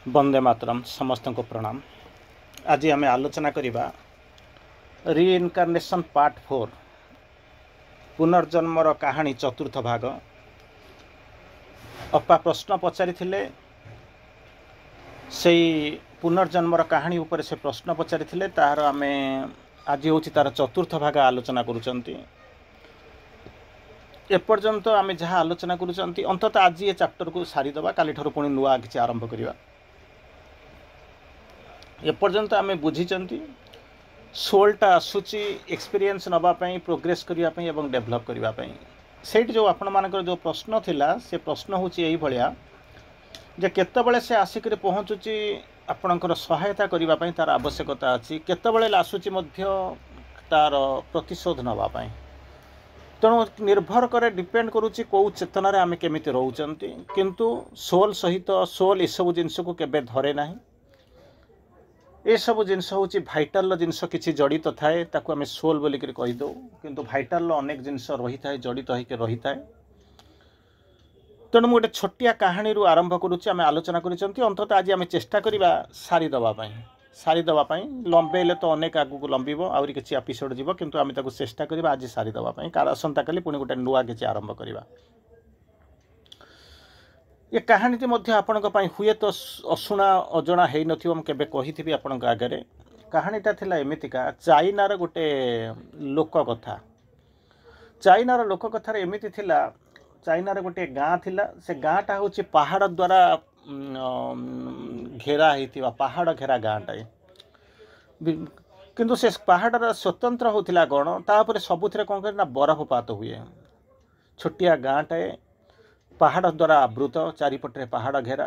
वंदे मातरम समस्त को प्रणाम। आज आम आलोचना करिबा रीइनकार्नेशन पार्ट 4 पुनर्जन्मर कहानी चतुर्थ भाग। अपा प्रश्न पचारि से पुनर्जन्मर कहानी उपर से प्रश्न पचारि तार आम आज हूँ तार चतुर्थ भाग आलोचना करुचंती। एपर्यंत आम जहाँ आलोचना करुचंती अंततः आज ये चैप्टर को सारीदबा, काली ठारू पुणी नुआ किसी आरंभ करिबा। एपर्यंत आम बुझीचंती सोलटा आसूची एक्सपीरियंस नवापाई, प्रोग्रेस करने और डेभलप करने से जो आपण मानकर जो प्रश्न थिला से प्रश्न हूँ यही भाया जे केतबेले से आसिक पहुँचुची आपणकर सहायता करने तार आवश्यकता अच्छी, केतबेले आसूची मध्य तार प्रतिशोध नवापाई। तेणु निर्भर करे डिपेंड करुच्ची कौ चेतनार आम केमिति रोचंती, किंतु सोल सहित सोल ये सब जिनस को केबे धरे नाही। ये सब जिनस हूँ भाइटाल जिनस किसी जड़ित थाए ताकू आम सोल बोलिक कहीदे, किंतु भाइटाल अनेक जिनस रही था जड़ित होकर रही था। तेणु गोटे छोटिया कहानी आरंभ करुच्ची, आम आलोचना करुँच। अंततः आज आम चेष्टा करवा सारीदवाई लंबेले तो अनेक आगू लंबिब आउरी किसी एपिसोड जीव, किंतु आम ताकू चेष्टा करवा आज सारीदवाई। कार आसंता काली पुणी गोटे नुआ किसी आरंभ करवा। ये कहानी मध्य आपणक हुए तो अशुणा अजणा है नथिबो, केबे कहिथिबी आपणक आगे। कहानीटा थिला एमितिका चाइनार गोटे लोक कथा। चाइनार लोक कथार एमिति थिला, चाइनार गोटे गाँ थिला। से गाँटा हूँ पहाड़ द्वारा घेरा होता, पहाड़ घेरा गाँटा। किंतु से पहाड़ स्वतंत्र होता कौन तापर सबुथिरे कौन करना बरफपात हुए। छोटिया गाँटाए पहाड़ द्वारा आवृत, चारिपटे पहाड़ घेरा,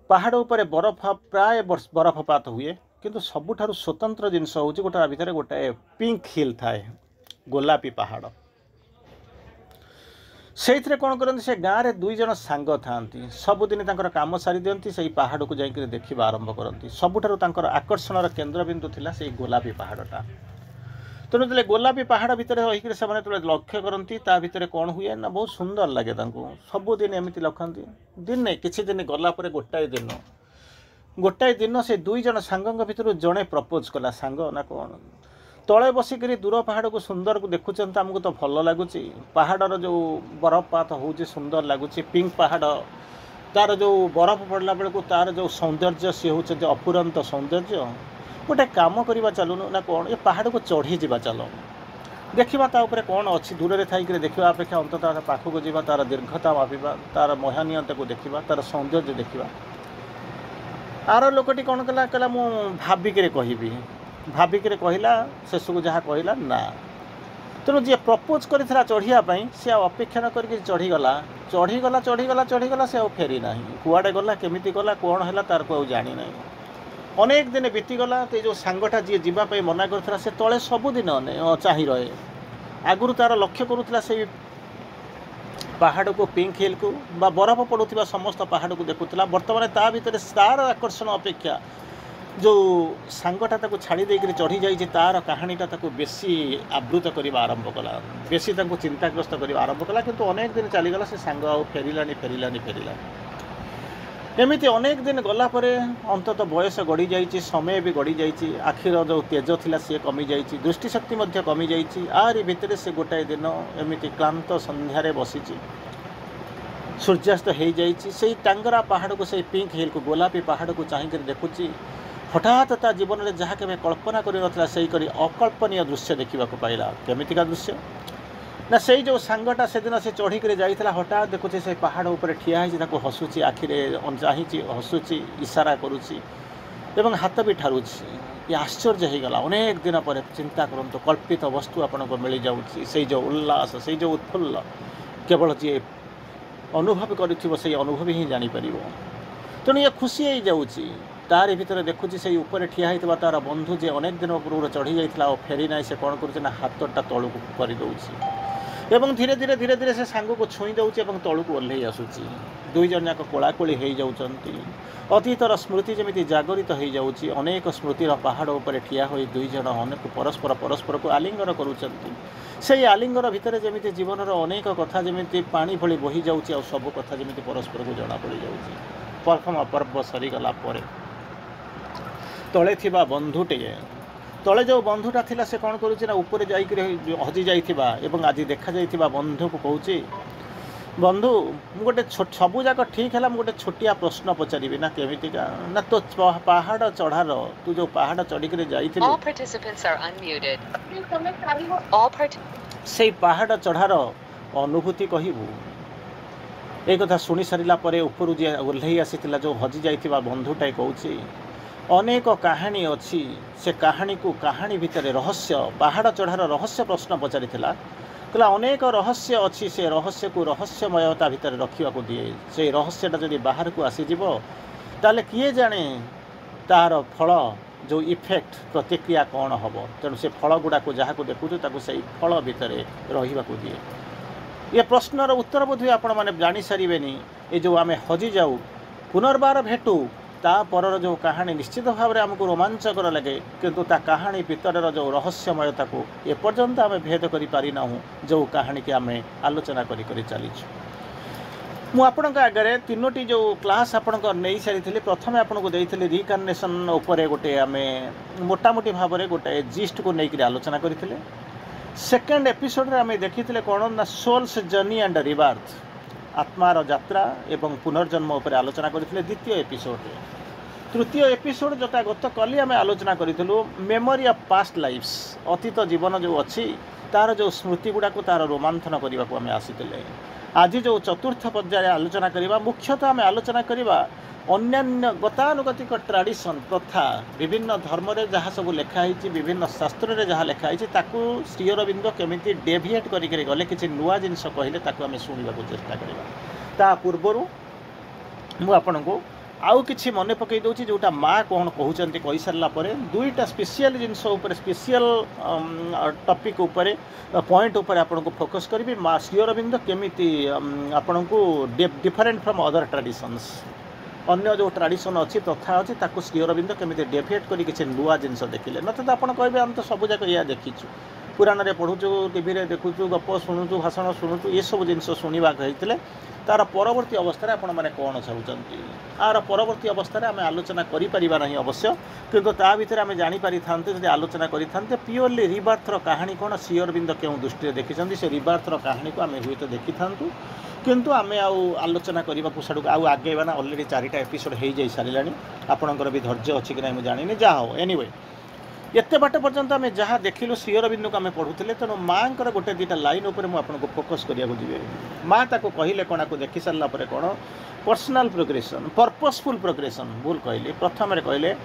पहाड़ उपर बरफ प्राय बरफपात हुए। किंतु सबुठारु स्वतंत्र जिनस हूँ गोटा भितर गोटे पिंक हिल थाए, गोलापी पहाड़। से कौन करती से गाँव में दुई जन सांग था, सबुदिन काम सारी दिखती से पहाड़ को जाकर देखा आरंभ करती। सबुठार आकर्षण केन्द्रबिंदु थिला से गोलापी पहाड़टा। तेणु जो गोलापी पहाड़ भितर रहीकि से लक्ष्य करती भितर कौन हुए ना बहुत सुंदर लगे। सबुदिन एमती लखती। दिने किसी दिन गलापर गोटाए दिन से दुई जन सांग भितर जड़े प्रपोज कला, सांग ना कौन तले बसिक दूर पहाड़ को सुंदर को देखुं, आमको तो भल लगुच। पहाड़र जो बरफपात हो सुंदर लगुच, पिंक पहाड़ तार जो बरफ पड़ला बेलू तार जो सौंदर्य सी हूँ अपुरंत सौंदर्य। गोटे कम करवा चलुन ना कौन, ये पहाड़ को चढ़ी जावा चल देखा तापर कौन अच्छी। दूर थी देखा अपेक्षा अंततः पाखक जावा, तार दीर्घता मापिबा, तार महानीयता को देखा, तार सौंदर्य देखा। आर लोकटी कौन कला कहला मु भाविक कहबी, भाविक कहला शेष को जहाँ कहला ना। तेणु जी प्रपोज करथिला चढ़ियापाई से अपेक्षा न करके चढ़ीगला से फेरी ना। कुआडे गला, केमिति गला, कौन है तार को जानी ना। अनेक दिन बीतीगला। तो जो सांगटा जी जीवाई मना करथिला से तले सबुदिन चाही रहे। आगुरी तार लक्ष्य करुला से पहाड़ को, पिंक हिल को बा बरफ पड़ुवा समस्त पहाड़ को देखुला। बर्तमान ता भीतर तार आकर्षण अपेक्षा जो सांगटा ताको छाड़ी देकर चढ़ी जाइए तार कहानीटा ताको बेसी आवृत करने आरंभ कला, बेसी चिंताग्रस्त करने आरंभ कला। किंतु अनेक दिन चलीगला से सांग फेरिलानी। एमती अनेक दिन गलापर अंततः बयस गड़ी जाइए, समय भी गड़ी जाइए, आखिर जो तेज थिला सी कमी जाइए, दृष्टिशक्ति मध्य कमी जाइए। आरी भितर से गोटाए दिन एमती क्लांत संध्यारे बसी, सूर्यास्त हो जाइए। से टांगरा पहाड़ को, से पिंक हिल को, गोलापी पहाड़ को चाहिए देखुची। हठात ता जीवन में जहाँ केवे कल्पना कर से अकल्पनीय दृश्य देखा पाइला। केमितिका दृश्य ना से जो सांगटा से दिन से चढ़ी कर जाइला, हठात देखुचे से पहाड़ उपर ठिया है, हसुची, आखिरे चाही हसुची, इशारा करुच्ची एवं हाथ भी ठारुची। ये आश्चर्य हो गला। अनेक दिन पर चिंता करंतु कल्पित वस्तु आपको मिल जाऊँगी। से जो उल्लास, से जो उत्फुल्ल केवल जी अनुभव कर से अनुभव ही जापर। तेणु ये खुशी हो जाऊँगी। तार भीतर देखुची से ऊपर ठिया होता तार बंधु जे अनेक दिन पूर्व चढ़ी जाता फेरी ना, से कौन कर हाथटा तलू करदे एवं धीरे धीरे से सांग को छुई दौर तलू को ओह्ल आसूची। दुई जन जाक कोलाकोली हो जाती। अतीतर स्मृति जमी जागरित हो जाऊँगी। अनेक स्मृतिर पहाड़ उपर ठिया हो दुई जन अनेक परस्पर को आलिंगन करुँच। से आलिंगन भितर जमी जीवन अनेक कथा जमी पानी भली बही जाऊँगी, आ सब कथा जमी परस्पर को जना पड़ जाऊँगी। प्रथम पर्व सरीगला तले थिबा बंधुटे तले जो बंधुटा थिला से कौन करुच्ची ना ऊपर जाइए हजि जाइथिबा एवं आज देखा जाइथिबा बंधु को कहूँ बंधु मु गोटे सबू जाक ठीक है गोटे छोटिया प्रश्न पचारि ना केमितिका ना तो पहाड़ चढ़ार तू जो पहाड़ चढ़ी से पहाड़ चढ़ार अनुभूति कहबू एक कथा शुणी सारा ऊपर जी ओह्ल आसी जो हजि जाइथिबा बंधुटाए कहूँ अनेक कहानी अच्छी से कहानी को कहानी भितर रहस्य पहाड़ चढ़ार रहस्य प्रश्न पचारि कहला अनेक रहस्य अच्छी से रहस्य को रहस्यमयता भितर रखा दिए से रहस्यटा जब बाहर को आसीज ताले किए जाने तार फल जो इफेक्ट प्रतिक्रिया कौन हम तेणु से फल गुड़ाक जहाँ को देखु से फल भितर रहा दिए ये प्रश्नर उत्तर बोधे आपण मैंने जानी सारे ये जो आम हजि जाऊ पुनर्बार भेटू ता परर जो कहानी निश्चित भाव में आमको रोमांचकर लगे किंतु ता कहानी भितर जो रहस्यमयता को एपर्यंत आम भेद कर पारि ना जो कहानी की आम आलोचना करी चलीछु मु आपणक आगे तीनोटी जो क्लास आपणक नहीं सारी प्रथम आपको देइथिले रिकार्नेशन उपरे गोटे आम मोटामोटी भाव में गोटे जिस्ट को लेकर आलोचना करथिले सेकेंड एपिसोड रे आम देखिथिले कोन ना सोल्स जर्नी एंड रिबार्थ आत्मार यात्रा एवं पुनर्जन्म उपर आलोचना करथिले द्वितीय एपिसोड रे तृतीय एपिसोड जोटा गत कली आम आलोचना करूँ मेमोरी ऑफ पास्ट लाइफ्स अतीत जीवन जो अच्छी तार जो स्मृति गुड़ाक तार रोमांथन करने को आम आसीते आज जो चतुर्थ पर्याय आलोचना करवा मुख्यतः आम आलोचना करवा अन्यान्य गतानुगतिक ट्राडिशन प्रथा विभिन्न धर्म रे जहाँ सब लिखाई विभिन्न शास्त्र रे जहाँ लिखाई ताकू श्री अरविंद केमिति डेविएट करिके गले किछि नुआ जिनस कहले ताकू आम शुणा चेष्टा करवा ता पूर्वर मु आपनको आउ किछि मने पकई दउछि जोटा माँ कौन कहउचंती कहि सारला परे दुईटा स्पेशल जिनस ऊपर स्पेशल टॉपिक ऊपर पॉइंट ऊपर आपनको फोकस करी माँ श्री अरविंद केमिति आपनको डिफरेंट फ्रॉम अदर ट्रेडिशंस अन्य जो ट्रेडिशन अच्छी प्रथा अच्छी ताकू श्री अरविंद केमिति डेविएट करी किछि नुआ जिनस देखिले नते तो आपण कहबे हम तो सब जाक या देखिछु पुराण रे पढुछु टीवी रे देखुछु गप शुणुछु भाषण शुणुछु ये सब जिनस शुणवा कहितले तार परवर्ती अवस्था आपण माने कौन चाहूँगी आर परवर्ती अवस्था आम आलोचना करा नहीं अवश्य किंतु ता भीतर आम जापारि था जब आलोचना करें प्योरली रिबार्थर कहानी कौन श्री अरविंद क्यों दृष्टि देखी से रिबार्थर कहानी को आम हुए तो देखी था किंतु आम आलोचना करने को साड़ू आउ आगेवा ना अलरेडी 4टा एपिसोड हो जाई सारा आपणकर भी धैर्य अच्छी कि नहीं जानी जहाँ हो एनीवे एत बाट पर्यंत आम जहाँ देखिलु श्री अरविंद को आम पढ़ुले तेणु माँ गोटे दुईटा लाइन उपर मुझे फोकस करा जी माँ ताको कहले कौन को देखी सारा कौन पर्सनाल प्रोग्रेसन पर्पसफुल प्रोग्रेसन भूल कहली प्रथम कहले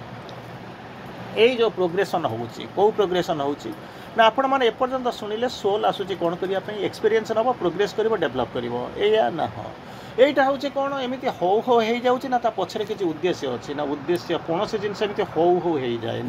यही जो प्रोग्रेसन होची कौ प्रोग्रेसन होची ना आपण मैंने एपर्यंत शुणिले सोल आसूची कौन करने एक्सपीरियंस नब प्रोग्रेस कर डेभलप कर ना हाँ यहीटा हूँ कौन एमती हो हो जाऊँगी ना पछरे किसी उद्देश्य अच्छी ना उद्देश्य कौन से जिनस एमती हो हो जाए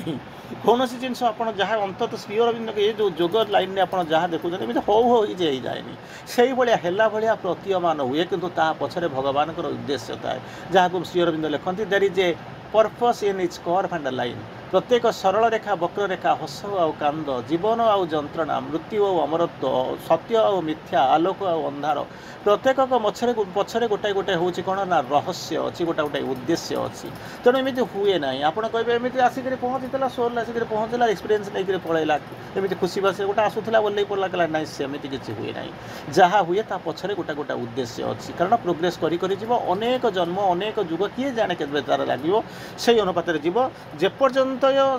कौन सी जिनस आप जहाँ अंतत श्री अरविंद ये जो जोग लाइन में आप जहाँ देखुं एमती हो हो जाए से भाया भाया प्रतीयमान हुए किंतु ता पछरे भगवान उद्देश्य थाए जहाँ श्री अरविंद लिखती there is a purpose in its curve and line प्रत्येक सरल रेखा वक्र रेखा हस आउ कांद जीवन आउ जंत्रणा मृत्यु और अमरत्व सत्य और मिथ्या आलोक और अंधार प्रत्येक मछरे पछरे गोटे गोटे हूँ कौन ना रहस्य अच्छी गोटे गोटे उद्देश्य अच्छी तेणु एमती हुए ना आपड़ कहे एमती आसिक पहुँची सोल आसिक पहुँचला एक्सपीरियंस नहीं पलैला एमती खुशी बासी गोटे आसूला बोल पड़ा कहला ना सेमती किसी हुए ना जहाँ हुए ता पछरे गोटे गोटे उद्देश्य अच्छी कारण प्रोग्रेस अनेक जन्म अनेक जुग किए जाने के तार लगे से अनुपात जीव जेपर्यंत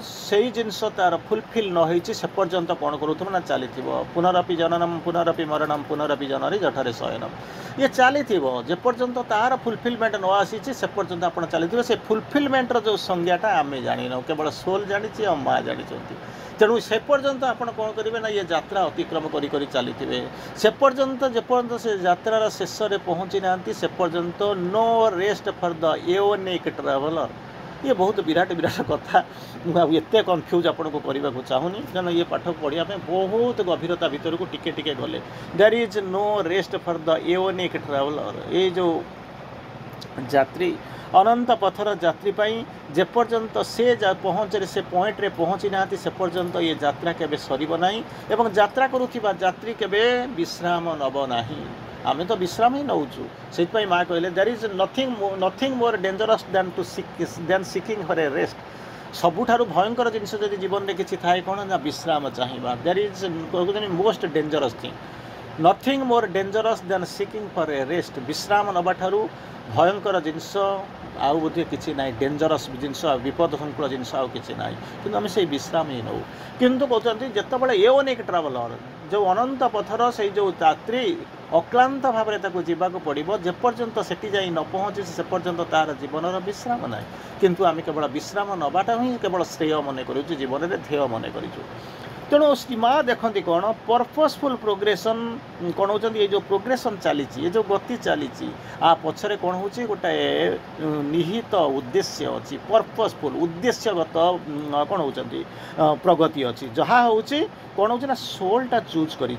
से जिनस तार फुलफिल न से पर्यंत कौन करूँ ना चली पुनरपि जननम पुनरपि मरणम पुनरपि जनरी जठरे शयनम ये चली जेपर्यंत तार फुलफिलमेंट न आसी से पर्यंत आप चली से फुलफिलमेंटर जो संज्ञाटा आम जान केवल सोल जानी और माँ जानी तेणु से पर्यंत आप कौन करेंगे ना ये यात्रा अतिक्रम करी चली से पर्यंत जेपर्यंत से यात्रार शेष में पहुँची ना से पर्यंत no rest for the aeonic traveller ये बहुत विराट विराट कथा मुझे कन्फ्यूज आपको करने को चाहूनी कारण ये पाठ पढ़ा बहुत गभीरता भीतर को टिके टिके गले there is no rest for the aeonic traveller ये जो यात्री अनंत पथर यात्री जेपर्यंत से पहुँचे से पॉइंट रे पहुँची ना से पर्यंत ये यात्रा केबे सरीब नाही एवं यात्रा करुथिबा यात्री केबे विश्राम नब नाही आम तो विश्राम ही नौचु से माँ कहले there is nothing more dangerous than seeking for a rest सबुठारु भयंकर जिनस जदि जीवन में किसी थाए कौन ना विश्राम चाहिए there is most dangerous thing nothing more dangerous than seeking for a rest विश्राम नवा ठारू भयंकर जिनस आउ बोधे किसी ना डेंजरस जिनस विपद संकुल जिनस आउ कि ना कि आम से विश्राम ही नौ किंतु कहते जितेबाला एवनिक ट्रावेलर जो अनंत पथर से जो यात्री अक्लांत भाव में जावाक पड़ो जेपर्यंत सेठी जा न पहुँची से पर्यंत तार जीवन विश्राम ना किंतु आम केवल विश्राम नवाटा ही केवल श्रेय मन करूँ जीवन में ध्येय मन करूँ तेणु माँ देखती कौन पर्पसफुल प्रोग्रेसन कौन हो ये जो प्रोग्रेसन चली ये जो गति चली आ पछरे कौन हो गोटे निहित उद्देश्य अच्छी पर्पसफुल उद्देश्यगत कौन हो प्रगति अच्छी जहाँ हूँ कौन हो सोलटा चूज करी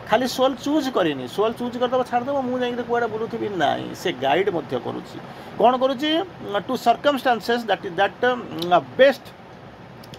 खाली सोल चूज करनी सोल चूज करदेव छाड़देव मुझे कूड़े बुलूबी ना से गाइड करुच्ची कौन करुच्ची to circumstances that best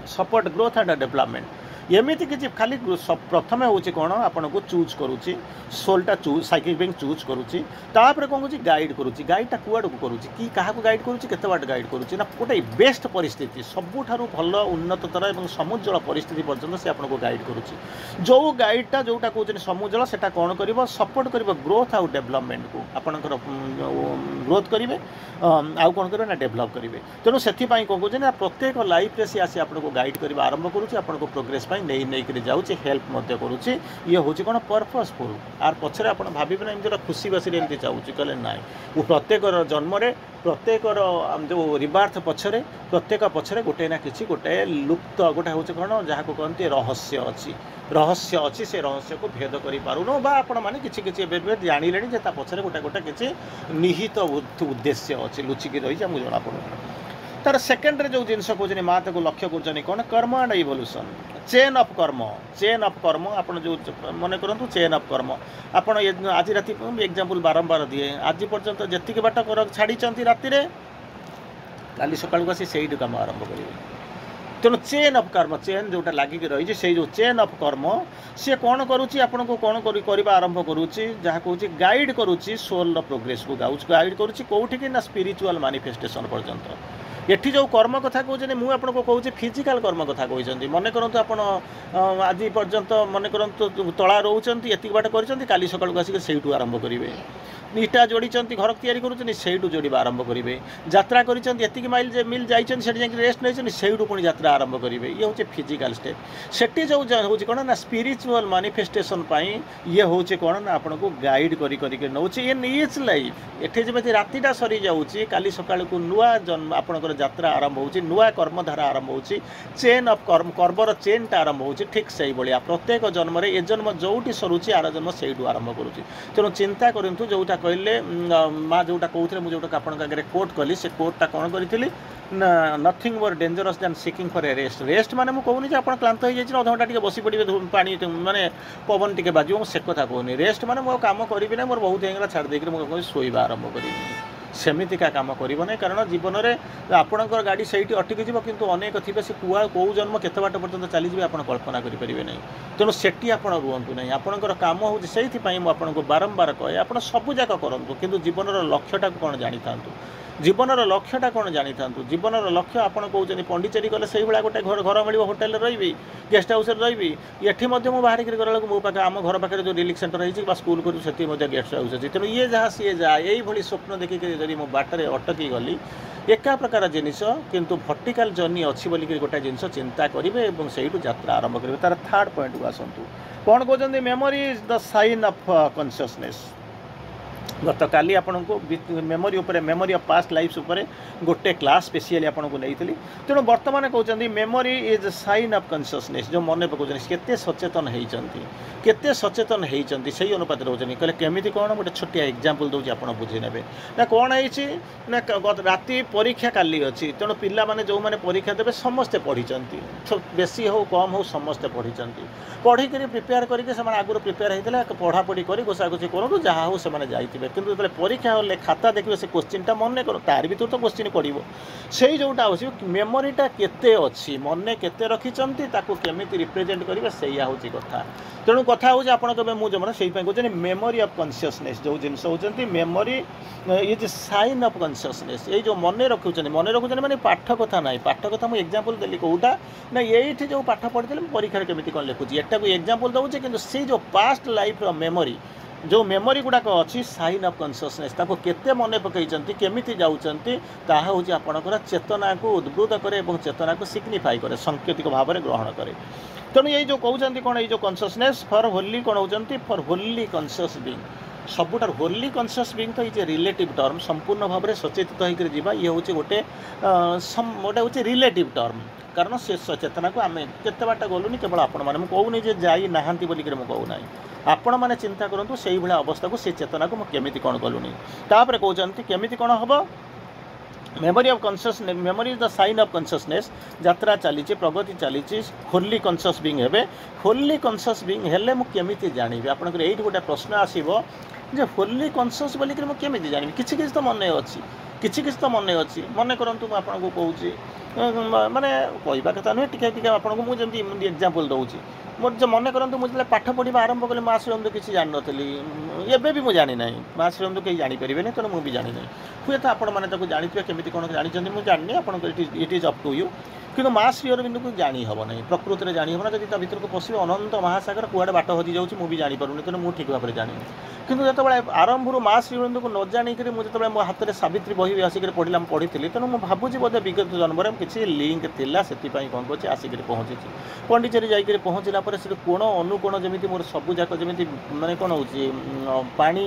support growth and development एमती किसी खाली प्रथम हूँ कौन आपन को चूज करुच्ची सोलटा चूज साइकिल चूज करुच्ची तापर कौन करुच्ची गाइड करुच्ची गाइडटा कुआड़ को करुच्ची कि क्या गाइड करुच्ची केते बाट गाइड करुच्ची ना गोटे बेस्ट परिस्थिति सबुठारु भल उन्नततर और समुज्जल परिस्थिति पर्यंत से आपको गाइड करुच्ची जो गाइडटा जोटा कहते समुज्जल से कौन कर सपोर्ट कर ग्रोथ आउ डेवलपमेंट को आपंकर ग्रोथ करेंगे आउ कौन करेंगे ना डेभलप करेंगे तेणु से कौन कहते हैं प्रत्येक लाइफ रे सी आसी आपको गाइड करवा आरंभ करुच्ची आपको प्रोग्रेस नहीं नहीं जाऊँगी हेल्प करुच्ची ये हूँ कौन पर्पसफुल आर पछरे आप भावे ना एमती खुशी बासी एमती चाहूँगी कहले ना वो प्रत्येक जन्म प्रत्येक जो रिबार्थ पछरे प्रत्येक पछरे गोटे ना कि गोटे लुप्त गोटे हूँ कौन जहाँ को कहते रहस्य अच्छी से रहस्य को भेद करूँ बा आपण मैंने किसी जानिले पछरे गोटे गोटे किसी निहित उद्देश्य अच्छी लुचिकी रही आमको जना पड़ू तार सेकेंड जो जिनस कहते माँ को लक्ष्य कर कौन कर्म एंड इवोल्यूशन चेन ऑफ कर्म आप जो मन करूँ चेन ऑफ कर्म आपड़ आज राति एग्जांपल बारंबार दिए आज पर्यंत जी बाट छाड़ी राति काली सकाल को आसी से कम आरंभ करेंगे तेणु चेन ऑफ कर्म चेन जोटा लगिक रही से जो चेन ऑफ कर्म सी कौन करुच्ची आपन को कौन करवा आरंभ करुच्ची जहाँ कहूँ गाइड करुच्ची सोल प्रोग्रेस को गाइड करुच्ची कौटिकी ना स्पिरिचुअल मैनिफेस्टेशन पर्यंत एठी जो कर्म कथा कहते मुझे आपको कहूँ फिजिकाल कर्म कथा कहते मन करूँ आप आज पर्यंत मन करूँ तला रोच एति बाट कर काली सकाल को आसिक से आरंभ करेंगे इटा जोड़ी घर तैयारी करूँ जोड़ा आरंभ करेंगे यात्रा कर माइल मिल जाइए रेस्ट नहीं से पुणी यात्रा आरंभ करेंगे ये हूँ फिजिकाल स्टेप सेठी जो हूँ कौन ना स्पिरिचुअल मैनिफेस्टेशन ये हूँ कौन ना आपको गाइड कर नौचे इन इज लाइफ एठी जमी रातिटा सरी जाऊँगी काली सकाल को नुआ जन्म आपंकर यात्रा आरंभ हो नुआ कर्मधारा आरंभ हो चेन ऑफ कर्मर चेनटा आरंभ हो ठीक से भाया प्रत्येक जन्म ए जन्म जोटी सरुची आर जन्म से आरंभ करुच्ची तेणु चिंता करूँ जोटा कहले माँ जोटा कहते मुझे जोटा आपन आगे कोट कली से कोटटा कौन करी nothing more dangerous than seeking for a rest rest माने मुझे कहूनी आप क्लांत हो जाए अधघंटा टे बसी पड़े पानी माने पवन टे बाजू मुझे कथा कहूनी रेस्ट माने मो काम करी ना मोर बहुत होगा छाड़ देकर मुझे शोवा आरंभ करी सेमितिका काम करिबो नै कारण जीवन में आपणकर गाड़ी सहीटी अटकी जीव किंतु अनेक थे से कुआ कौ जन्म केते बाट पर्यंत चली जाए आप कल्पना करेंगे नहीं तेणु सेठी आप रुहतु नहीं आपणकर काम हूँ से मुझे बारंबार कहे आप सबूक करूँ किंतु जीवन लक्ष्यटा कौन जानी था जीवन लक्ष्यटा कौन जानी था जीवन लक्ष्य आपड़ कहते पंडिचेरी गले से भाया गोटे घर मिले होटेल रही गेस्ट हाउस रही ये मुझे बाहर गला मो पाखे आम घर पाखे जो रिलीफ सेंटर है स्कूल करूँ से गेस्ट हाउस अच्छी तेणु ये जहाँ सी जा यही स्वप्न देखिक जब मो बाटर अटकी गली एका प्रकार जिनिस किंतु वर्टिकल जर्नी अच्छी बोलिक गोटे जिनस चिंता करेंगे और से यात्रा आरंभ करेंगे तार थर्ड पॉइंट को आसतु कौन कहते memory is the sign of consciousness गत काली आपन को मेमोरी उपरे मेमोरी ऑफ पास्ट लाइफ्स उपरे गोटे क्लास स्पेशली आपन को नहीं थी तेणु वर्तमान कहते memory is sine of consciousness जो मन पकाउछन केते सचेतन होइचंती केते सचेतन होइचंती सही अनुपात रोचनी कहले केमिति कौन गोटे छोटिया एग्जांपल दउछि आपन बुझी नेबे ना कौन है ना राति परीक्षा काली अच्छी तेणु पिला माने जो माने परीक्षा देबे समस्ते पढ़ीचंती बेसी हो कम हो समस्ते पढ़ीचंती पढ़ी करी प्रिपेयर करके से आगुरी प्रिपेयर होता पढ़ापढ़ी कर घोषाघोषी करूँ जहाँ हो से जाइए କିନ୍ତୁ ଯେତେବେଳେ ପରୀକ୍ଷା ହଲେ ଖାତା ଦେଖିବେ ସେ କୋଶ୍ଚିନ୍ଟା ମନେ କର ତାର ଭିତରୁ ତ କୋଶ୍ଚିନ୍ ପଡ଼ିବ ସେଇ ଯେଉଁଟା ହେଉଛି ମେମୋରିଟା କେତେ ଅଛି ମନେ କେତେ ରଖିଛନ୍ତି ତାକୁ କେମିତି ରିପ୍ରେଜେଣ୍ଟ କରିବେ ସେଇଆ ହେଉଛି କଥା ତେଣୁ କଥା ହେଉଛି ଆପଣ କେବେ ମୁଁ ଜମା ସେଇଥିପାଇଁ କହୁଛନ୍ତି ମେମୋରି ଅଫ୍ କନସିୟସନେସ୍ ଯେଉଁ ଜିନିଷ ହେଉଛନ୍ତି memory is sign of consciousness ଏଇ ଯେଉଁ ମନେ ରଖୁଛନ୍ତି ମାନେ ପାଠ କଥା ନାହିଁ ପାଠ କଥା ମୁଁ ଏକ୍ଜାମ୍ପଲ୍ ଦେଲି କେଉଁଟା ନା ଏଇଠି ଯେଉଁ ପାଠ ପଢ଼ିଥିଲେ ମୁଁ ପରୀକ୍ଷାରେ କେମିତି କ'ଣ ଲେଖୁଛି ଏଟାକୁ ଏକ୍ଜାମ୍ପଲ୍ ଦେଉଛି କିନ୍ତୁ ସେଇ ଯେଉଁ ପାଷ୍ଟ ଲାଇଫ୍ର ମେମୋରି ଯେଉଁ ମେମୋରି ଗୁଡ଼ାକ ଅଛି ସାଇନ୍ ଅଫ୍ କନସିୟସନେସ୍ ତାକୁ କେତେ ମନେ ପକାଇଛନ୍ତି କେମିତି ଯାଉଛନ୍ତି ତାହା ହେଉଛି ଆପଣଙ୍କର ଚେତନାକୁ ଉଦ୍ବୃତ କରେ ଏବଂ ଚେତନାକୁ ସିଗ୍ନିଫାଇ କରେ ସାଙ୍କେତିକ ଭାବରେ ଗ୍ରହଣ କରେ ତେଣୁ ଏଇ ଯେଉଁ କହୁଛନ୍ତି କ'ଣ ଏଇ ଯେଉଁ କନସିୟସନେସ୍ ଫର୍ ହୋଲି କ'ଣ ହେଉଛନ୍ତି ଫର୍ ହୋଲି କନସିୟସ୍ ବିଙ୍ଗ୍ ସବୁଠାରୁ ହୋଲି କନସିୟସ୍ ବିଙ୍ଗ୍ ତ ଇଜ୍ ଏ ରିଲେଟିଭ୍ ଟର୍ମ ସମ୍ପୂର୍ଣ୍ଣ ଭାବରେ ସଚେତିତ ହୋଇକରି ଯିବା ଇଏ ହେଉଛି ଗୋଟେ ହେଉଛି ରିଲେଟିଭ୍ ଟର୍ମ କାରଣ ସେ ସଚେତନାକୁ ଆମେ କେତେ ବାଟ ଗଲୁନି କେବଳ ଆପଣମାନେ ମୁଁ କହୁନି ଯେ ଯାଇ ନାହାନ୍ତି ବୋଲିକରି ମୁଁ କହୁନାହିଁ ଆପଣମାନେ ଚିନ୍ତା କରନ୍ତୁ ସେଇଭଳିଆ ଅବସ୍ଥାକୁ ସେ ଚେତନାକୁ ମୁଁ କେମିତି କ'ଣ କଲୁନି ତାପରେ କହୁଛନ୍ତି କେମିତି କ'ଣ ହେବ memory of consciousness memory is the sign of consciousness यात्रा चली प्रगति चली होली कॉन्शियस बीइंग हेबे होली कॉन्शियस बीइंग हेले मु केमिति जानिबि आपनकर एइठ गोटे प्रश्न आसीबो जे होली कॉन्शियस बोली कि मु केमिति जानिबि किछि किछि तो मन अछि किछि किछि तो मन अछि मन करंतु मु आपनको कहूची माने कहबा कथा नुहे टिके टिके आपनको मु जेमति एग्जांपल दउची मोर जो मन करंतु मु जले पाठ पढिबा आरंभ कले मासरंदु किछि जानि नथली एबे भी मु जानि नै मासरंदु के जानि परिबेनी तने मु भी जानि नै हुए तो आपण माने ताको जानिथिबे केमिति कोन जानिछन्ति मु जानि आपनको it is up to you कि मास रियर बिंदु को जानी हम ना प्रकृति में जानी हम ना जब ता भर को पशे अनंत महासागर कुआड़े बाट हजि जाऊँ मुझे जापरूनी तेना मुझे ठीक भाव में जानी किंतु जो आरंभ मास रियर बिंदु को न जानिक मुझे मो हाथ में सावित्री बही आसिक पढ़ला पढ़ी तेणु मुझे भावुँ बोधे विगत जन्म में किसी लिंक थिला से कौन कर आसिक पहुँची पंडिचेरी जाकर पहुँचला कोण अनुकोण जमी मोर सबूक जमी मानने कौन हो पानी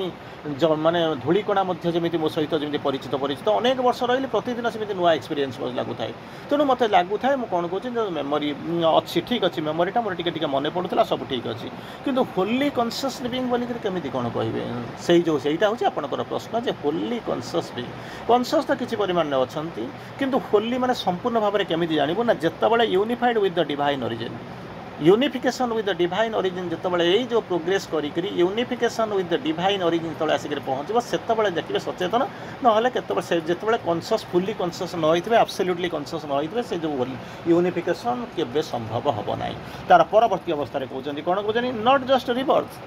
माने धूलिकणा जमी मो सहित जमी परिचित परिचित अनेक वर्ष रही प्रतिदिन सेमती नुआ एक्सपीरियंस लगुए तेणु मत लगुए मुझे कौन कहूँ मेमोरी अच्छी ठीक अच्छी मेमोरीटा मोर टिके मन पड़ूला सब ठीक अच्छी किंतु होली कॉन्शियस बीइंग बोलिक केमिति कौन कहे से जो सहीटा हूँ आपंकर प्रश्न जे होली कॉन्शियस बीइंग कॉन्शियस तो किसी परिमाण में अच्छा किंतु होली माने संपूर्ण भाव में केमिति जानबू ना जितेबाला unified with the divine origin unification with the divine origin जितेबाला यही जो प्रोग्रेस करी unification with the divine origin तले आसिक पहुँचब से देखिए सचेतन ना जितेबाला कॉन्शियस फुली कॉन्शियस न होते एब्सोल्युटली कॉन्शियस न होते से जो यूनिफिकेशन केबे संभव हम ना तार परवर्ती अवस्था कहते कौन कहते नॉट जस्ट रिबर्थ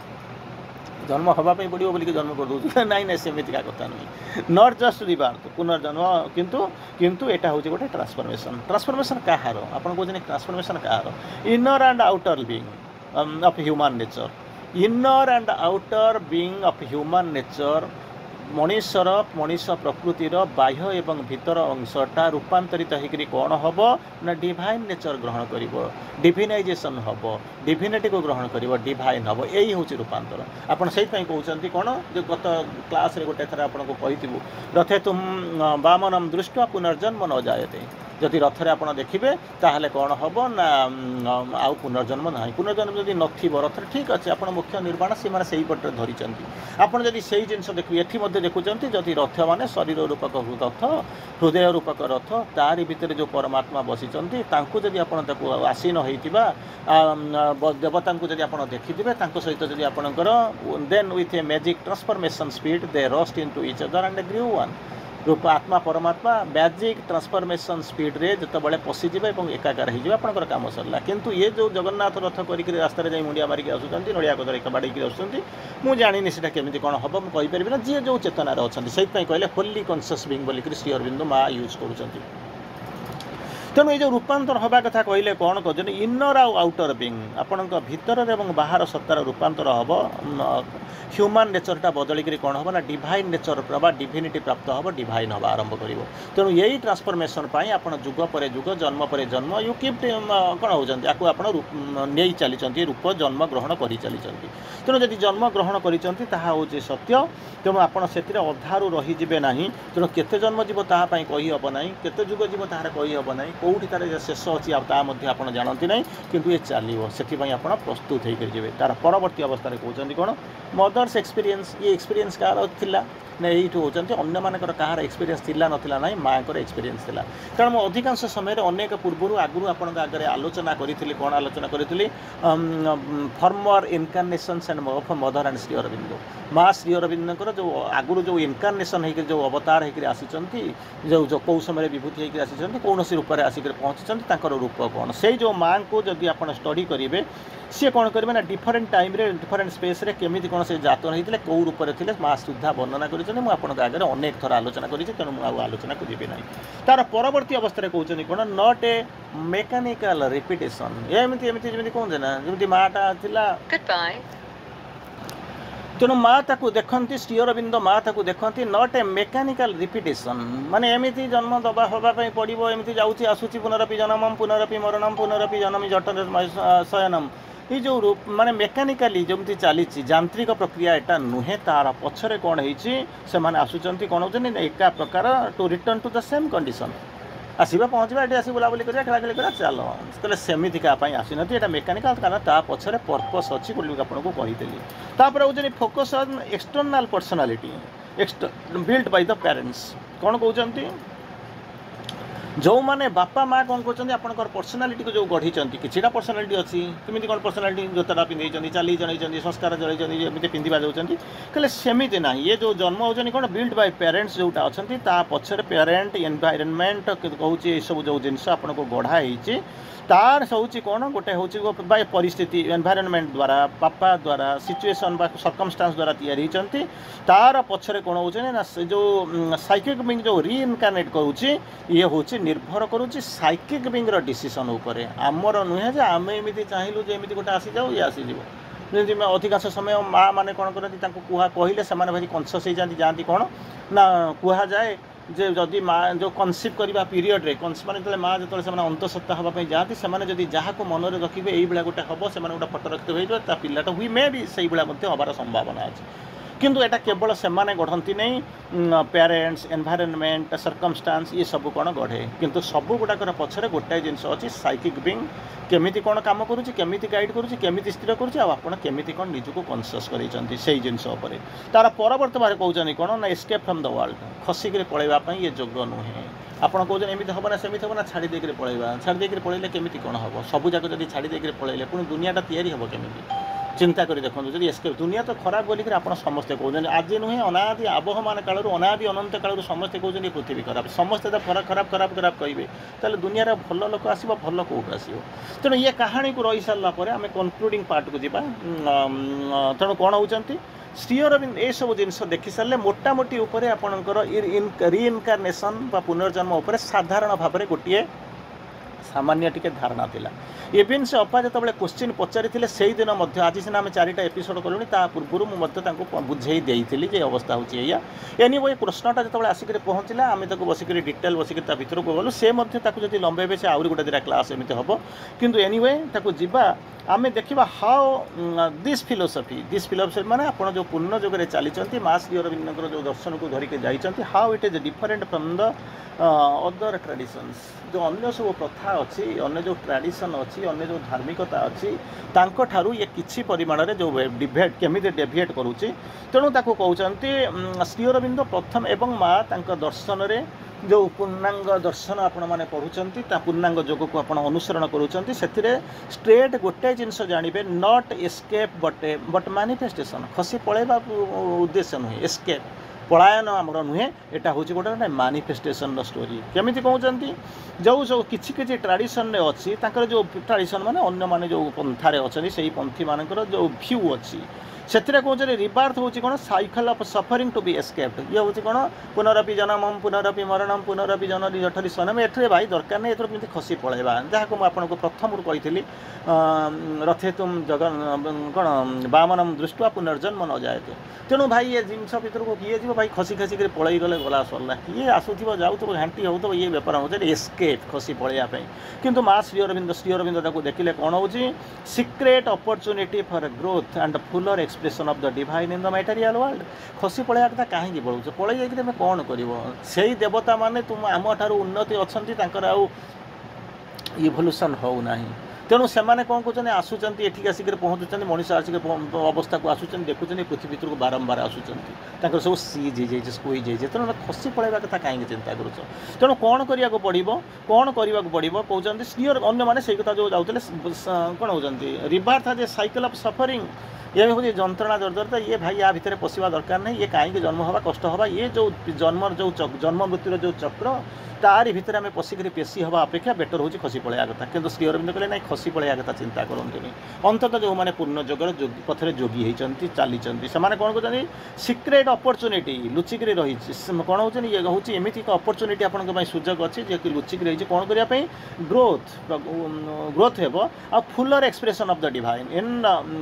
जन्म हाँपाई पड़ो बोलिक जन्म कर दूसरे नाई ना सेमिका कथा नुहे नॉट जस्ट रिबर्थ पुनर्जन्म किंतु किंतु एटा हूँ गोटे ट्रांसफॉर्मेशन ट्रांसफॉर्मेशन कहार आप कहते ट्रांसफॉर्मेशन कहार inner and outer being of human nature inner and outer being of human nature मनीषर मनीष प्रकृतिर बाह्य एवं भीतर अंशटा रूपांतरित होकर कौन हम ना डिवाइन नेचर ग्रहण कर डिविनाइजेशन हम डिविनिटी को ग्रहण कर डिवाइन हम यही हूँ रूपांतर आपड़ से कहते कौन जो गत क्लास गोटे थर आपको कही रथे तुम वामनम दृष्टि पुनर्जन्म न जायते जदि रथरे आप देखिए ताहले कौन हम ना आउ पुनर्जन्म ना पुनर्जन्म जदि नथिबो रथरे ठीक अच्छे आप मुख्य निर्माण से से पटे धरी आपड़ जदि से जिन देखिए ये देखुं जदि रथ माने शरीर रूपक रथ हृदय रूपक रथ तारि भितर जो परमात्मा बसीचंती तांको जदि आपण ताको आसीन होइतिबा देवता को जदि आपण देखिथिबे तांको सहित जदि आपणकर then with a magic transformation speed they rust into each other and grew one रूप आत्मा परमात्मा मैजिक ट्रांसफॉर्मेशन स्पीड रे जतबले पशिजिबे और एकाकार हो आपंकर काम सरला किंतु ये जो जगन्नाथ रथ करिक रास्तार जाई मुंडिया मारिक आसुचंती नड़िया कदर बाड़ीक आसुचंती मु जानिनी सेटा केमिति कोन हबो मु कहि परिबे ना जे जो चेतनार अछंती सेहि पई कहले होली कॉन्शियस बीइंग बोलिक श्री अरविंद मा यूज करूचंती तेणु ये जो रूपांतर हवा कथा कहले कौन कहते इनर आउटर बीइंग आपण भीतर एवं बाहर सत्तार रूपांतर हम ह्यूमन नेचरटा बदलिक कौन हम ना डिवाइन नेचर बा डिविनिटी प्राप्त हम डिवाइन हवा आरंभ कर तेणु यही ट्रांसफॉर्मेशन आप जुग पर जुग जन्म पर जन्म यू कीप कौन होती आप नहीं चली रूप जन्म ग्रहण कर चली तेणु जब जन्म ग्रहण कर सत्य तेणु आप से अधारू रहीजे ना तेणु केते जन्म जीव तापाई कही हम ना केते जुग जीव तार कही हम ना କେଉଁଠି ତାର ଶେଷ ଅଛି ଆଉ ତା ମଧ୍ୟ ଆପଣ ଜାଣନ୍ତି ନାହିଁ, କିନ୍ତୁ ଏ ଚାଲିବ, ସେଥିପାଇଁ ଆପଣ ପ୍ରସ୍ତୁତ ହେଇକରି ଯିବେ। ତାର ପରବର୍ତ୍ତୀ ଅବସ୍ଥାରେ କହୁଛନ୍ତି କ'ଣ, ମଦର୍ସ ଏକ୍ସପିରିଏନ୍ସ। ଇଏ ଏକ୍ସପିରିଏନ୍ସ କାହାର ଥିଲା ନା, ଏଇଠୁ ହେଉଛନ୍ତି ଅନ୍ୟମାନଙ୍କର କାହାର ଏକ୍ସପିରିଏନ୍ସ ଥିଲା ନଥିଲା ନାହିଁ, ମାଆଙ୍କର ଏକ୍ସପିରିଏନ୍ସ ଥିଲା। କାରଣ ମୁଁ ଅଧିକାଂଶ ସମୟରେ ଅନେକ ପୂର୍ବରୁ ଆଗରୁ ଆପଣଙ୍କ ଆଗରେ ଆଲୋଚନା କରିଥିଲି, କ'ଣ ଆଲୋଚନା କରିଥିଲି, former incarnations and of mother and Sri Aurobindo. ମା ଶ୍ରୀ ଅରବିନ୍ଦଙ୍କର ଯେଉଁ ଆଗରୁ ଯେଉଁ ଇନକାର୍ନେସନ୍ ହେଇକରି ଯେଉଁ ଅବତାର ହେଇକରି ଆସିଛନ୍ତି, ଯେଉଁ କେଉଁ ସମୟରେ ବିଭୂତି ହେଇକରି ଆସିଛନ୍ତି, କୌଣସି ରୂପରେ ଆସିକରି ପହଞ୍ଚିଛନ୍ତି, ତାଙ୍କର ରୂପ କ'ଣ, ସେଇ ଯେଉଁ ମାଆଙ୍କୁ ଯଦି ଆପଣ ଷ୍ଟଡି କରିବେ, ସିଏ କ'ଣ କରିବେ ନା ଡିଫରେଣ୍ଟ ଟାଇମ୍ରେ ଡିଫରେଣ୍ଟ ସ୍ପେସ୍ରେ କେମିତି କ'ଣ ସେ ଜାତ ହେଇଥିଲେ, କେଉଁ ରୂପରେ ଥିଲେ, ମା ସୁଦ୍ଧା ବର୍ଣ୍ଣନା କରିଛନ୍ତି। ମୁଁ ଆପଣଙ୍କ ଆଗରେ ଅନେକ ଥର ଆଲୋଚନା କରିଛି, ତେଣୁ ମୁଁ ଆଉ ଆଲୋଚନାକୁ ଯିବି ନାହିଁ। ତାର ପରବର୍ତ୍ତୀ ଅବସ୍ଥାରେ କହୁଛନ୍ତି କ'ଣ, ନଟ୍ ଏ ମେକାନିକାଲ ରିପିଟେସନ୍। ଏମିତି ଯେମିତି କୁହନ୍ତି ନା, ଯେମିତି ମାଆଟା ଥିଲା, ତେଣୁ ମା ତାକୁ ଦେଖନ୍ତି, ଶ୍ରୀ ଅରବିନ୍ଦ ମା ତାକୁ ଦେଖନ୍ତି ନଟ୍ ଏ ମେକାନିକାଲ ରିପିଟେସନ୍, ମାନେ ଏମିତି ଜନ୍ମ ଦେବା ହେବା ପାଇଁ ପଡ଼ିବ, ଏମିତି ଯାଉଛି ଆସୁଛି, ପୁନରପି ଜନମମ୍ ପୁନରପି ମରଣମ୍ ପୁନରପି ଜନମି ଜଠର ଶୟନମ୍, ଏଇ ଯେଉଁ ମାନେ ମେକାନିକାଲି ଯେମିତି ଚାଲିଛି, ଯାନ୍ତ୍ରିକ ପ୍ରକ୍ରିୟା ଏଟା ନୁହେଁ। ତାର ପଛରେ କ'ଣ ହେଇଛି, ସେମାନେ ଆସୁଛନ୍ତି କ'ଣ ହେଉଛନ୍ତି, ଏକା ପ୍ରକାର to return to the same condition, ଆସିବା ପହଞ୍ଚିବା, ଏଠି ଆସି ବୁଲାବୁଲି କରିବା, ଖେଳାଖେଳି କରିବା, ଚାଲ। କହିଲେ ସେମିତି କାହା ପାଇଁ ଆସିନନ୍ତି, ଏଇଟା ମେକାନିକାଲ, କାରଣ ତା ପଛରେ ପର୍ପସ୍ ଅଛି ବୋଲି ଆପଣଙ୍କୁ କହିଥିଲି। ତାପରେ ହେଉଛନ୍ତି focus on external personality build by the parents. କ'ଣ କହୁଛନ୍ତି, ଯେଉଁମାନେ ବାପା ମା କ'ଣ କରୁଛନ୍ତି, ଆପଣଙ୍କର ପର୍ସନାଲିଟିକୁ ଯେଉଁ ଗଢ଼ିଛନ୍ତି, କିଛିଟା ପର୍ସନାଲିଟି ଅଛି, କେମିତି କ'ଣ ପର୍ସନାଲିଟି, ଜୋତାଟା ପିନ୍ଧେଇଛନ୍ତି, ଚାଲି ଜଣେଇଛନ୍ତି, ସଂସ୍କାର ଜଣେଇଛନ୍ତି, ଏମିତି ପିନ୍ଧିବା ଯାଉଛନ୍ତି, କହିଲେ ସେମିତି ନାହିଁ। ଇଏ ଯେଉଁ ଜନ୍ମ ହେଉଛନ୍ତି କ'ଣ, ବିଲ୍ଡ ବାଇ ପ୍ୟାରେଣ୍ଟସ୍ ଯେଉଁଟା ଅଛନ୍ତି, ତା ପଛରେ ପ୍ୟାରେଣ୍ଟ, ଏନଭାଇରନମେଣ୍ଟ କହୁଛି, ଏସବୁ ଯେଉଁ ଜିନିଷ ଆପଣଙ୍କୁ ଗଢ଼ା ହେଇଛି, ତାର ହେଉଛି କ'ଣ, ଗୋଟେ ହେଉଛି ବାଇ ପରିସ୍ଥିତି, ଏନଭାଇରନମେଣ୍ଟ ଦ୍ୱାରା, ବାପା ଦ୍ୱାରା, ସିଚୁଏସନ୍ ବା ସର୍କମଷ୍ଟାନ୍ସ ଦ୍ୱାରା ତିଆରି ହେଇଛନ୍ତି। ତାର ପଛରେ କ'ଣ ହେଉଛି ନା, ସେ ଯେଉଁ ସାଇକିକ୍ ବିଙ୍ଗ ଯେଉଁ ରିଇନକାର୍ନେଟ୍ କରୁଛି, ଇଏ ହେଉଛି ନିର୍ଭର କରୁଛି ସାଇକିକ୍ ବିଙ୍ଗର ଡିସିସନ୍ ଉପରେ, ଆମର ନୁହେଁ ଯେ ଆମେ ଏମିତି ଚାହିଁଲୁ ଯେ ଏମିତି ଗୋଟେ ଆସିଯାଉ, ଇଏ ଆସିଯିବ। ଯେମିତି ଅଧିକାଂଶ ସମୟ ମାଆ ମାନେ କ'ଣ କରନ୍ତି, ତାଙ୍କୁ କହିଲେ ସେମାନେ ଭାରି କନସିୟସ୍ ହେଇଯାଆନ୍ତି କ'ଣ ନା, କୁହାଯାଏ ଯେ ଯଦି ମା ଯେଉଁ କନସିଭ୍ କରିବା ପିରିୟଡ଼ରେ, ମାନେ ଯେତେବେଳେ ମା ଯେତେବେଳେ ସେମାନେ ଅନ୍ତଃସତ୍ତ୍ୱା ହେବା ପାଇଁ ଯାଆନ୍ତି, ସେମାନେ ଯଦି ଯାହାକୁ ମନରେ ରଖିବେ ଏଇଭଳିଆ ଗୋଟେ ହେବ, ସେମାନେ ଗୋଟେ ଫଟୋ ରଖିଥିବେ, ହେଇଯିବ, ତା ପିଲାଟା ହୁଇ ମେ ବି ସେଇଭଳିଆ ମଧ୍ୟ ହେବାର ସମ୍ଭାବନା ଅଛି। କିନ୍ତୁ ଏଟା କେବଳ ସେମାନେ ଗଢ଼ନ୍ତି ନାହିଁ, ପ୍ୟାରେଣ୍ଟସ୍, ଏନଭାଇରନମେଣ୍ଟ, ସର୍କମଷ୍ଟାନ୍ସ, ଇଏ ସବୁ କ'ଣ ଗଢ଼େ। କିନ୍ତୁ ସବୁ ଗୁଡ଼ାକର ପଛରେ ଗୋଟାଏ ଜିନିଷ ଅଛି, ସାଇକିକ୍ ବିଙ୍ଗ କେମିତି କ'ଣ କାମ କରୁଛି, କେମିତି ଗାଇଡ଼ କରୁଛି, କେମିତି ସ୍ଥିର କରୁଛି, ଆଉ ଆପଣ କେମିତି କ'ଣ ନିଜକୁ କନସିୟସ୍ କରିଛନ୍ତି ସେଇ ଜିନିଷ ଉପରେ। ତାର ପରବର୍ତ୍ତୀ ଭାବରେ କହୁଛନ୍ତି କ'ଣ ନା, ଏସ୍କେପ୍ ଫ୍ରମ୍ ଦ ୱାର୍ଲଡ, ଖସିକିରି ପଳାଇବା ପାଇଁ ଇଏ ଯୋଗ ନୁହେଁ। ଆପଣ କହୁଛନ୍ତି ଏମିତି ହେବ ନା, ସେମିତି ହେବ ନା, ଛାଡ଼ି ଦେଇକରି ପଳାଇବା, ଛାଡ଼ି ଦେଇକରି ପଳାଇଲେ କେମିତି କ'ଣ ହେବ, ସବୁଯାକ ଯଦି ଛାଡ଼ି ଦେଇକରି ପଳାଇଲେ ପୁଣି ଦୁନିଆଟା ତିଆରି ହେବ କେମିତି? ଚିନ୍ତା କରି ଦେଖନ୍ତୁ, ଯଦି ଏସ୍କେପ୍, ଦୁନିଆ ତ ଖରାପ ବୋଲିକରି ଆପଣ ସମସ୍ତେ କହୁଛନ୍ତି, ଆଜି ନୁହେଁ, ଅନାଦି ଆବହମାନ କାଳରୁ, ଅନାଦି ଅନନ୍ତ କାଳରୁ ସମସ୍ତେ କହୁଛନ୍ତି ପୃଥିବୀ ଖରାପ, ସମସ୍ତେ ତ ଖରାପ କହିବେ, ତାହେଲେ ଦୁନିଆରେ ଭଲ ଲୋକ ଆସିବ, ଭଲ କେଉଁଠୁ ଆସିବ? ତେଣୁ ଇଏ କାହାଣୀକୁ ରହିସାରିଲା ପରେ ଆମେ କନକ୍ଲୁଡ଼ିଂ ପାର୍ଟକୁ ଯିବା। ତେଣୁ କ'ଣ ହେଉଛନ୍ତି, ଶ୍ରୀ ଅରବିନ୍ଦ ଏସବୁ ଜିନିଷ ଦେଖିସାରିଲେ ମୋଟାମୋଟି ଉପରେ ଆପଣଙ୍କର ରିଇନକାର୍ନେସନ୍ ବା ପୁନର୍ଜନ୍ମ ଉପରେ ସାଧାରଣ ଭାବରେ ଗୋଟିଏ ସାମାନ୍ୟ ଟିକେ ଧାରଣା ଥିଲା। ଇଭିନ୍ ସେ ଅପା ଯେତେବେଳେ କ୍ୱେଶ୍ଚିନ୍ ପଚାରିଥିଲେ ସେଇଦିନ ମଧ୍ୟ, ଆଜି ସିନା ଆମେ 4ଟା ଏପିସୋଡ଼ କଲୁଣି, ତା ପୂର୍ବରୁ ମୁଁ ମଧ୍ୟ ତାଙ୍କୁ ବୁଝେଇ ଦେଇଥିଲି ଯେ ଅବସ୍ଥା ହେଉଛି ଏଇଆ। ଏନିୱେ ପ୍ରଶ୍ନଟା ଯେତେବେଳେ ଆସିକରି ପହଞ୍ଚିଲା, ଆମେ ତାକୁ ବସିକରି ଡିଟେଲ୍ ବସିକରି ତା ଭିତରକୁ ଗଲୁ। ସେ ମଧ୍ୟ ତାକୁ ଯଦି ଲମ୍ବେଇବେ ସେ ଆହୁରି ଗୋଟେ ଦୁଇଟା କ୍ଲାସ୍ ଏମିତି ହେବ, କିନ୍ତୁ ଏନିୱେ ତାକୁ ଯିବା, ଆମେ ଦେଖିବା ହାଉ ଦିସ୍ ଫିଲୋସଫି ମାନେ ଆପଣ ଯେଉଁ ପୂର୍ଣ୍ଣ ଯୁଗରେ ଚାଲିଛନ୍ତି, ମା ଶ୍ରୀ ଅରବିନ୍ଦଙ୍କର ଯେଉଁ ଦର୍ଶନକୁ ଧରିକି ଯାଇଛନ୍ତି, how it is different from the other traditions. ଯେଉଁ ଅନ୍ୟ ସବୁ ପ୍ରଥା ଅଛି, ଅନ୍ୟ ଯେଉଁ ଟ୍ରାଡ଼ିସନ୍ ଅଛି, ଅନ୍ୟ ଯେଉଁ ଧାର୍ମିକତା ଅଛି, ତାଙ୍କଠାରୁ ଇଏ କିଛି ପରିମାଣରେ ଯେଉଁ କେମିତି ଡେଭିଏଟ୍ କରୁଛି। ତେଣୁ ତାକୁ କହୁଛନ୍ତି ଶ୍ରୀ ଅରବିନ୍ଦ ପ୍ରଥମ, ଏବଂ ମା ତାଙ୍କ ଦର୍ଶନରେ ଯେଉଁ ପୂର୍ଣ୍ଣାଙ୍ଗ ଦର୍ଶନ ଆପଣମାନେ ପଢ଼ୁଛନ୍ତି, ତା ପୂର୍ଣ୍ଣାଙ୍ଗ ଯୋଗକୁ ଆପଣ ଅନୁସରଣ କରୁଛନ୍ତି, ସେଥିରେ ଷ୍ଟ୍ରେଟ୍ ଗୋଟେ ଜିନିଷ ଜାଣିବେ, ନଟ୍ ଏସ୍କେପ୍ ବଟ୍ ମାନିଫେଷ୍ଟେସନ୍। ଖସି ପଳାଇବା ଉଦ୍ଦେଶ୍ୟ ନୁହେଁ, ଏସ୍କେପ୍ ପଳାୟନ ଆମର ନୁହେଁ, ଏଇଟା ହେଉଛି ଗୋଟେ ମାନିଫେଷ୍ଟେସନ୍ର ଷ୍ଟୋରି। କେମିତି କହୁଛନ୍ତି, ଯେଉଁ କିଛି ଟ୍ରାଡ଼ିସନ୍ରେ ଅଛି, ତାଙ୍କର ଯେଉଁ ଟ୍ରାଡ଼ିସନ୍ ମାନେ ଅନ୍ୟମାନେ ଯେଉଁ ପନ୍ଥାରେ ଅଛନ୍ତି, ସେଇ ପନ୍ଥୀମାନଙ୍କର ଯେଉଁ ଭ୍ୟୁ ଅଛି, ସେଥିରେ କହୁଛନ୍ତି ରିବାର୍ଥ ହେଉଛି କ'ଣ, ସାଇକେଲ୍ ଅଫ୍ ସଫରିଂ ଟୁ ବି ଏସ୍କେପ୍ଡ। ଇଏ ହେଉଛି କ'ଣ, ପୁନରପି ଜନମମ୍ ପୁନରପି ମରଣମ୍ ପୁନରପି ଜନନୀ ଜଠରି ଶୟନମ୍। ଏଥିରେ ଭାଇ ଦରକାର ନାହିଁ, ଏଥିରେ କେମିତି ଖସି ପଳାଇବା, ଯାହାକୁ ମୁଁ ଆପଣଙ୍କୁ ପ୍ରଥମରୁ କହିଥିଲି, ରଥେ ତୁମ କ'ଣ ବାମନମ୍ ଦୃଷ୍ଟ୍ୱା ପୁନର୍ଜନ୍ମ ନ ଯାଏତେ। ତେଣୁ ଭାଇ ଏ ଜିନିଷ ଭିତରକୁ କିଏ ଯିବ, ଭାଇ ଖସି ଖସିକରି ପଳେଇ ଗଲେ ଗଲା ସରିଲା, କିଏ ଆସୁଥିବ ଯାଉଥିବ ଘାଣ୍ଟି ହେଉଥିବ, ଇଏ ବେପାର ହେଉଛି ଏସ୍କେପ୍, ଖସି ପଳାଇବା ପାଇଁ। କିନ୍ତୁ ମା ଶ୍ରୀ ଅରବିନ୍ଦ ତାକୁ ଦେଖିଲେ କ'ଣ ହେଉଛି, secret opportunity for growth and fuller expression of the divine in the material world. ଖସି ପଳାଇବା କଥା କାହିଁକି ପଳାଉଛ, ପଳାଇ ଯାଇକି ତୁମେ କ'ଣ କରିବ? ସେଇ ଦେବତାମାନେ ଆମ ଠାରୁ ଉନ୍ନତି ଅଛନ୍ତି, ତାଙ୍କର ଆଉ इभोल्यूशन हो नहीं तेणु से कौन कहते आसुँच एठिक आसिक पहुँचुं मनीष आसिक अवस्था को आसुँच देखुं पृथ्वी भितर को बारंबार आसुँच सब सीज हो जाए स्क्वीज हो तेणु खसी पलैया कथा कहीं चिंता करुच तेणु कौन करा पड़ो कौन करने पड़ो कहते स्टीयर अन्य से कथा जो जाते कौन होती रिबार्थ आज ए साइकिल ऑफ सफरिंग ये हूँ जंत्रणा जर्जरता ये भाई या भितर पशिया दरकार नहीं ये कहीं जन्म हवा कष्ट हवा ये जो जन्म जो जन्म मृत्युर जो चक्र तारी भितर आम पशिक पेशी हवा अपेक्षा बेटर हूँ खसी पलैया कथा किंतु श्री अरविंद कहले ना खसी पलैया कथा चिंता करते अंततः जो मैंने पूर्ण जगर पथरे जोगी होती चली से कौन कहते सिक्रेट अपरचुनिटी लुचिक रही कौन हो ये हूँ एमती एक अपरचुनिटी आपंप सुजोग अच्छी जे कि लुचिक रही कौन करने ग्रोथ हो आ fuller expression of the divine in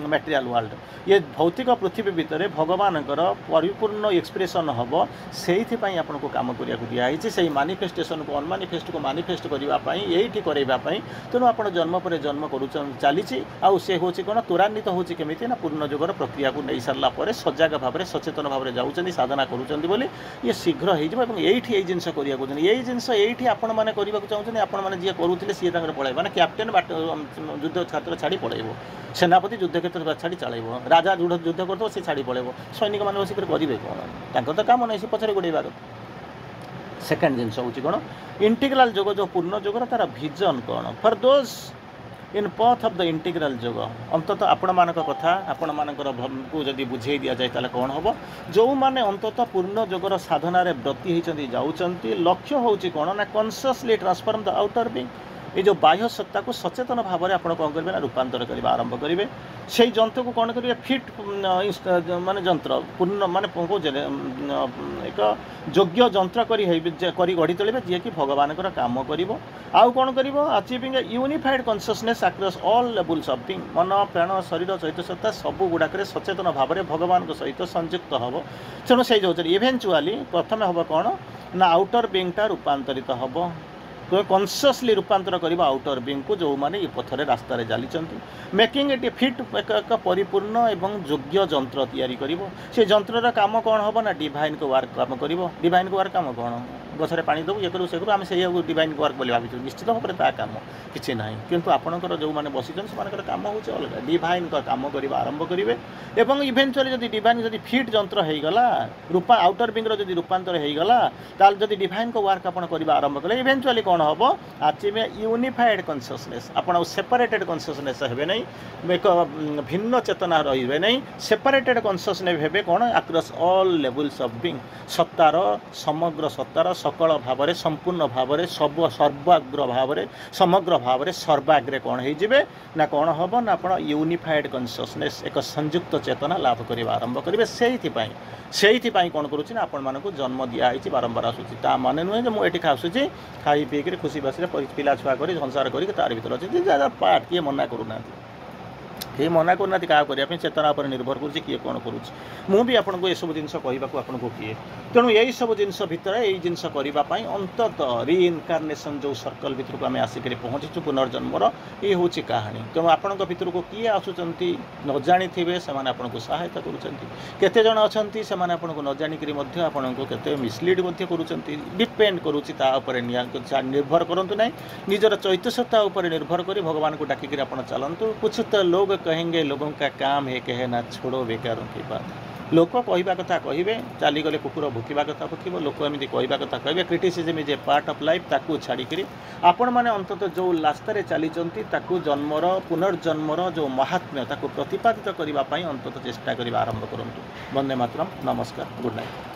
material world ये भौतिक पृथ्वी भितर भगवान परिपूर्ण एक्सप्रेशन हम से आपको काम करने दिखाई से मानिफेस्टेशन को अनमानिफेस्ट को मानिफेस्ट करने ये करवाई तेणु आप जन्म पर जन्म कर चली आउ से हूँ कौन त्वरान्वित हूँ केमी ना पूर्ण जुगर प्रक्रिया को नहीं सारापर सजग भाव में सचेतन भाव में जाऊँच साधना करुँच ये शीघ्र होती जिनस करने यही जिनस ये आपण मैंने करने चाहते आपण मैंने जी करुले सी पलैब मैंने कैप्टेन युद्ध क्षेत्र छाड़ी पलैब सेनापति युद्ध क्षेत्र छाड़ी चलैब राजा युद्ध करते सी छाड़ी पलैब सैनिक मैंने बसिक करेंगे कौन तो कम नहीं सी पचर गोड़ेवा सेकेंड जिनस हूँ कौन इंटीग्राल जोग जो पूर्ण जोगर तार विजन कौन for those in path of the integral जोग अंततः आपण मान कथा आपण मानकर को जदि बुझे दि जाए ताले कौन हम जो मैंने अंततः पूर्ण जोगर साधन व्रती होती जाऊँच लक्ष्य हूँ कौन ना consciously transform the outer being ये जो बाह्य सत्ता को सचेतन भाव में आप कौन करेंगे ना रूपांतर करने आरंभ करेंगे से जंत्र को कौन करेंगे फिट माने जंत्र पूर्ण माने एक योग्य जंत्र कर गढ़ी तोलिबे जी कि भगवान काम कर आउ कौन कर achieving unified consciousness across all levels of being मन प्राण शरीर चैत सत्ता सब गुड़ाक सचेतन भाव में भगवान सहित संयुक्त हम तेणु से जो इवेंचुअली प्रथम हम कौन ना आउटर बीइंगटा रूपांतरित हम तो कॉन्शियसली रूपांतर करवा आउटर बीइंग को जो माने ये पथरे रास्तार चली मेकिंग इट फिट एक परिपूर्ण एवं योग्य जंत्र तैयारी करिवो से जंत्रर काम कौन हम ना डिवाइन को वर्क काम करिवो डिवाइन को वर्क काम कौन गछरे पानी देबू ये करू से करू आम से डिवाइन को वर्क बोली भावी निश्चित भाव में ता काम किसी ना किंतु आपणकर जो मैंने बसी से काम हो अलग डिवाइन का काम करवा आरंभ करेंगे एवं इवेंचुअली जब डिवाइन जब फिट जंत्र हो गला रूपा आउटर बीइंग जब रूपांतर हो गला ताल जब डिवाइन को वर्क आप आरंभ कले इवेंचुअली कौन हम अचीव यूनिफाइड कॉन्शियसनेस आप सेपरेटेड कॉन्शियसनेस हे नहीं एक भिन्न चेतना रे नहीं सेपरेटेड कॉन्शियसनेस हे कौन across all levels of being Sattar समग्र सत्तार सकल भाव में संपूर्ण भाव में सब सर्वाग्र भाव में समग्र भाव में सर्वाग्रे कौन हो ना कौन हम ना आप यूनिफाइड कॉन्शियसनेस एक संयुक्त चेतना लाभ करने आरंभ करेंगे से कौन करुच्ची ना आपण मानक जन्म दिखाई बारंबार आसूसी ता माने नुहे जो मुझे आसूसी खाई पीकर खुशी बासी पिला छुआ कर संसार कर तार भर अच्छे पार्ट किए मना करूना ये मना करना क्या करने चेतना पर निर्भर करुच्ची किए कौन करुच्ची मुझे आपको ये सब जिन कहवाक आपको किए तेणु यही सब जिनस भितर यही जिनस करने अंतत रिइनकार्नेसन जो सर्कल भितर को आम आसिक पहुँचीचु पुनर्जन्मर ये हूँ कहानी तेणु आपण भितर को किए आसुँच न जानी थे से आपको सहायता करते जन अच्छा से आपको न जाणिक आपको केते मिसलीड डिपेंड करुच्ची निर्भर करूँ ना निजर चैतसत्ता निर्भर कर भगवान को डाकिक आप चलतु कुछ तो लोग कहेंगे लोगों का काम है कहना छोड़ो बेकारों की बात लोक कहवा कथा कहे चलीगले कुकुर भुकिवा कथा भुकब लोक एमती कहवा कथा कहे criticism is a part of life ताकू छाड़ी आपण मैंने अंतत जो रास्तार चली जन्मर पुनर्जन्मर जो महात्म्य ताकू प्रतिपादित करने अंतत चेष्टा करने आरंभ करूँ। वंदे मातरम। नमस्कार। Good night.